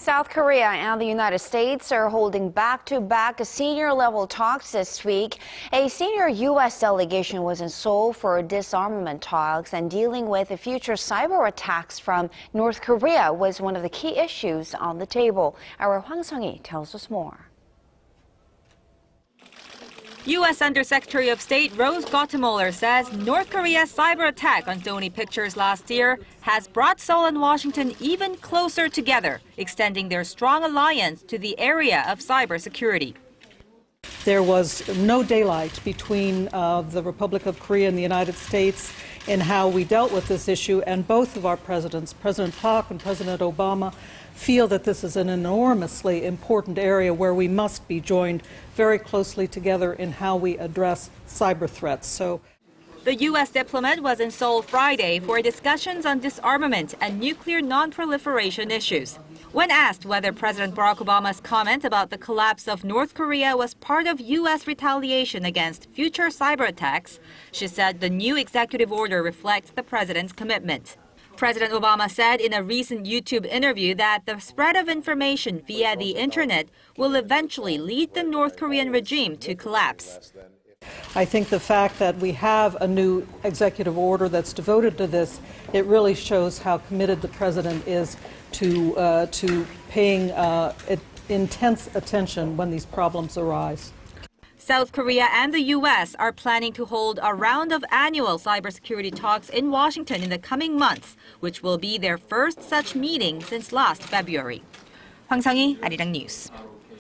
South Korea and the United States are holding back-to-back senior-level talks this week. A senior U.S. delegation was in Seoul for disarmament talks, and dealing with future cyber attacks from North Korea was one of the key issues on the table. Our Hwang Sung-hee tells us more. U.S. Undersecretary of State Rose Gottemoeller says North Korea's cyber attack on Sony Pictures last year has brought Seoul and Washington even closer together, extending their strong alliance to the area of cybersecurity. There was no daylight between the Republic of Korea and the United States in how we dealt with this issue, and both of our presidents, President Park and President Obama, feel that this is an enormously important area where we must be joined very closely together in how we address cyber threats. The U.S. diplomat was in Seoul Friday for discussions on disarmament and nuclear nonproliferation issues. When asked whether President Barack Obama's comment about the collapse of North Korea was part of U.S. retaliation against future cyber attacks, she said the new executive order reflects the president's commitment. President Obama said in a recent YouTube interview that the spread of information via the internet will eventually lead the North Korean regime to collapse. I think the fact that we have a new executive order that's devoted to this, it really shows how committed the president is to paying intense attention when these problems arise. South Korea and the U.S. are planning to hold a round of annual cybersecurity talks in Washington in the coming months, which will be their first such meeting since last February. Hwang Sung-hee, Arirang News.